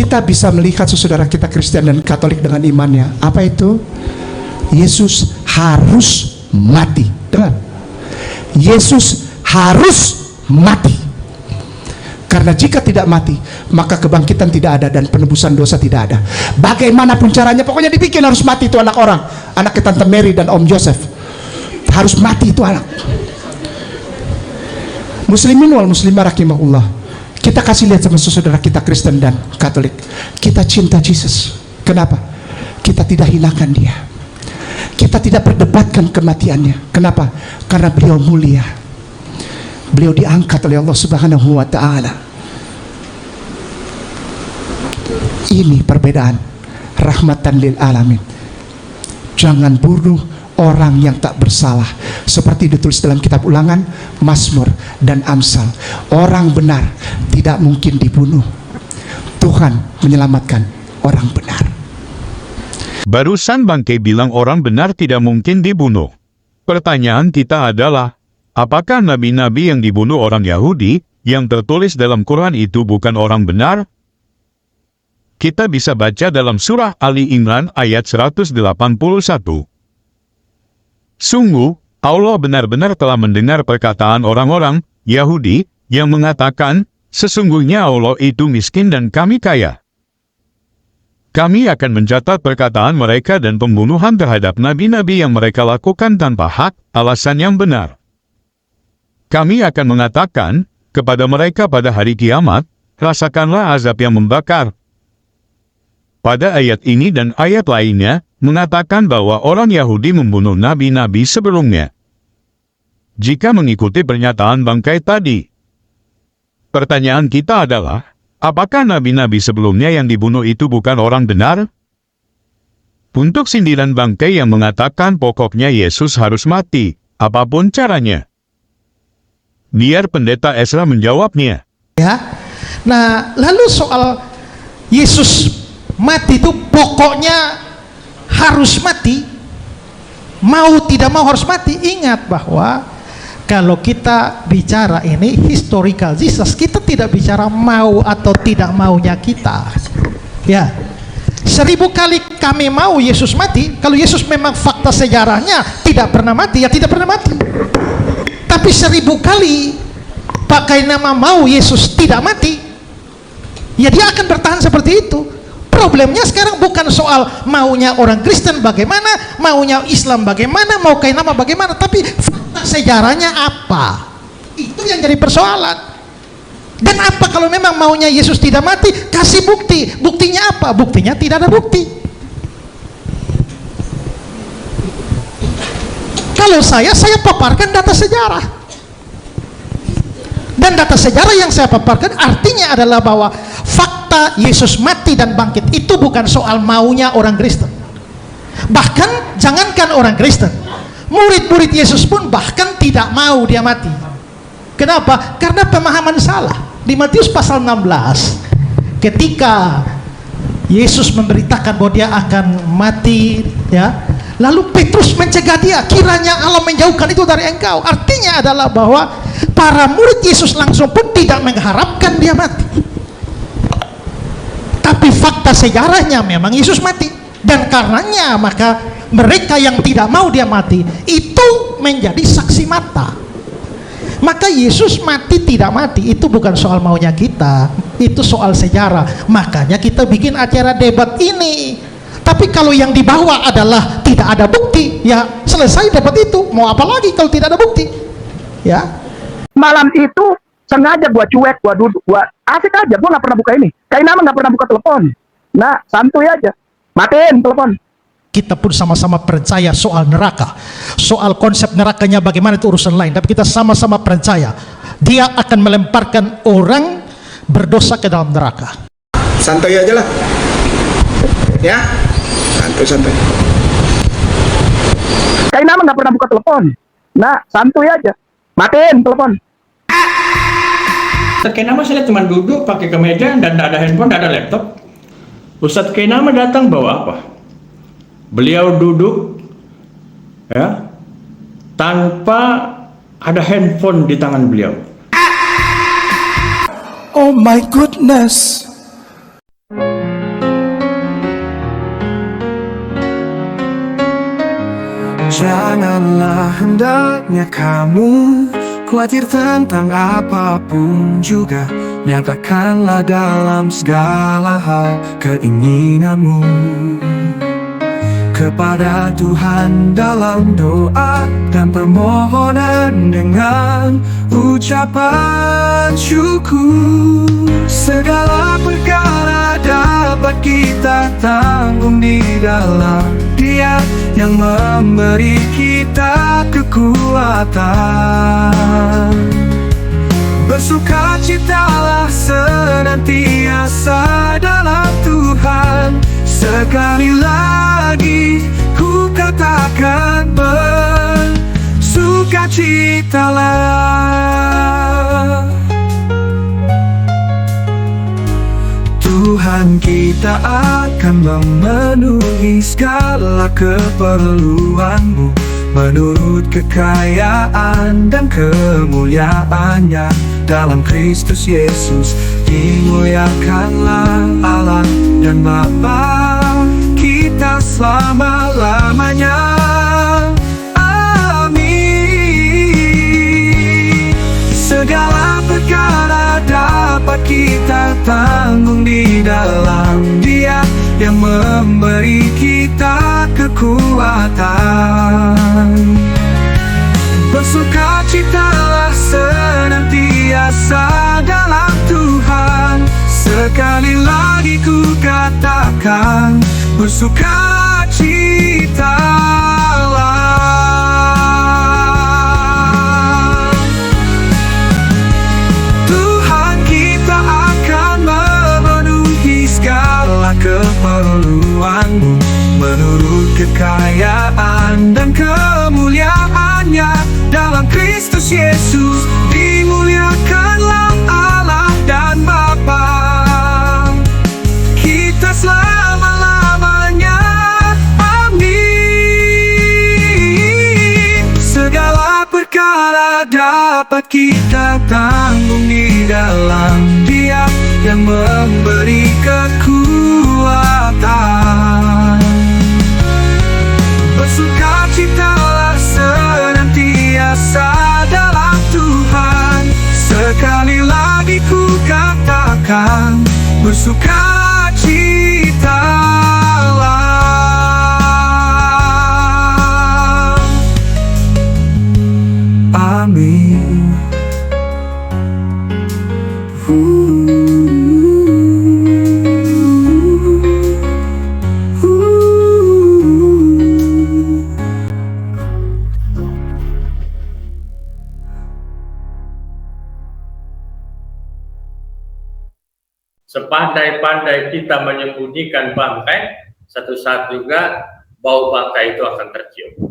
kita bisa melihat saudara kita Kristen dan Katolik dengan imannya. Apa itu? Yesus harus mati. Dengar, Yesus harus mati. Karena jika tidak mati, maka kebangkitan tidak ada dan penebusan dosa tidak ada. Bagaimanapun caranya, pokoknya dibikin harus mati itu anak orang. Anaknya Tante Mary dan Om Joseph. Harus mati itu anak. Muslimin wal muslimah rahimahullah. Kita kasih lihat sama saudara kita Kristen dan Katolik. Kita cinta Yesus. Kenapa? Kita tidak hinakan dia. Kita tidak perdebatkan kematiannya. Kenapa? Karena beliau mulia. Beliau diangkat oleh Allah Subhanahu wa ta'ala. Ini perbedaan. Rahmatan lil alamin. Jangan bunuh orang yang tak bersalah, seperti ditulis dalam kitab Ulangan, Mazmur, dan Amsal. Orang benar tidak mungkin dibunuh. Tuhan menyelamatkan orang benar. Barusan Bangke bilang orang benar tidak mungkin dibunuh. Pertanyaan kita adalah, apakah nabi-nabi yang dibunuh orang Yahudi yang tertulis dalam Quran itu bukan orang benar? Kita bisa baca dalam surah Ali Imran ayat 181. Sungguh, Allah benar-benar telah mendengar perkataan orang-orang Yahudi yang mengatakan, sesungguhnya Allah itu miskin dan kami kaya. Kami akan mencatat perkataan mereka dan pembunuhan terhadap nabi-nabi yang mereka lakukan tanpa hak, alasan yang benar. Kami akan mengatakan kepada mereka pada hari kiamat, rasakanlah azab yang membakar. Pada ayat ini dan ayat lainnya, mengatakan bahwa orang Yahudi membunuh nabi-nabi sebelumnya. Jika mengikuti pernyataan Bangkai tadi, pertanyaan kita adalah, apakah nabi-nabi sebelumnya yang dibunuh itu bukan orang benar? Untuk sindiran Bangkai yang mengatakan pokoknya Yesus harus mati, apapun caranya. Biar Pendeta Ezra menjawabnya. Ya. Nah, lalu soal Yesus mati itu pokoknya harus mati, mau tidak mau harus mati. Ingat bahwa kalau kita bicara ini historical Jesus, kita tidak bicara mau atau tidak maunya kita. Ya, 1000 kali kami mau Yesus mati. Kalau Yesus memang fakta sejarahnya tidak pernah mati, ya tidak pernah mati. Tapi 1000 kali pakai nama mau Yesus tidak mati, ya dia akan bertahan seperti itu. Problemnya sekarang bukan soal maunya orang Kristen bagaimana, maunya Islam bagaimana, mau kayak nama bagaimana, tapi fakta sejarahnya apa? Itu yang jadi persoalan. Dan apa kalau memang maunya Yesus tidak mati? Kasih bukti. Buktinya apa? Buktinya tidak ada bukti. Kalau saya paparkan data sejarah. Dan data sejarah yang saya paparkan artinya adalah bahwa fakta Yesus mati dan bangkit itu bukan soal maunya orang Kristen. Bahkan jangankan orang Kristen, murid-murid Yesus pun bahkan tidak mau dia mati. Kenapa? Karena pemahaman salah. Di Matius pasal 16, ketika Yesus memberitakan bahwa dia akan mati, ya, lalu Petrus mencegah dia, kiranya Allah menjauhkan itu dari engkau. Artinya adalah bahwa para murid Yesus langsung pun tidak mengharapkan dia mati. Tapi fakta sejarahnya memang Yesus mati. Dan karenanya maka mereka yang tidak mau dia mati itu menjadi saksi mata. Maka Yesus mati tidak mati itu bukan soal maunya kita, itu soal sejarah. Makanya kita bikin acara debat ini. Tapi kalau yang dibawa adalah tidak ada bukti, ya selesai debat itu. Mau apa lagi kalau tidak ada bukti? Ya. Malam itu sengaja gua cuek, gua duduk, gua asik aja, gua nggak pernah buka ini. Kayak nama nggak pernah buka telepon. Nah, santuy aja, matiin telepon. Kita pun sama-sama percaya soal neraka, soal konsep nerakanya bagaimana itu urusan lain. Tapi kita sama-sama percaya dia akan melemparkan orang berdosa ke dalam neraka. Santai aja lah, ya, santai. Kayak nama nggak pernah buka telepon. Nah, santuy aja, matiin telepon. Ustadz Kenama saya cuma duduk pakai kemeja dan tidak ada handphone, tidak ada laptop. Ustadz Kenama datang bawa apa? Beliau duduk ya tanpa ada handphone di tangan beliau. Oh my goodness. Janganlah hendaknya kamu khawatir tentang apapun juga. Nyatakanlah dalam segala hal keinginanmu kepada Tuhan dalam doa dan permohonan dengan ucapan syukur. Segala perkara dapat kita tanggung di dalam Dia yang memberi kita kekuatan. Bersukacitalah senantiasa dalam Tuhan. Sekali lagi ku katakan, bersukacitalah. Tuhan kita akan memenuhi segala keperluanmu menurut kekayaan dan kemuliaannya dalam Kristus Yesus. Dimuliakanlah Allah dan Bapa kita selama-lamanya. Amin. Segala perkara dapat kita tanggung di dalam Dia yang memberi kita kekuatan. Bersukacitalah senantiasa dalam Tuhan. Sekali lagi ku katakan, bersukacitalah. Tuhan kita akan memenuhi segala keperluanmu menurut kekayaan dan kemuliaannya dalam Kristus Yesus. Dimuliakanlah Allah dan Bapa kita selama-lamanya. Amin. Segala perkara dapat kita tanggung di dalam Dia yang memberi kekuatan. Bersukacitalah senantiasa dalam Tuhan. Sekali lagi ku katakan, bersukacitalah. Amin. Sepandai-pandai kita menyembunyikan bangkai, satu saat juga bau bangkai itu akan tercium.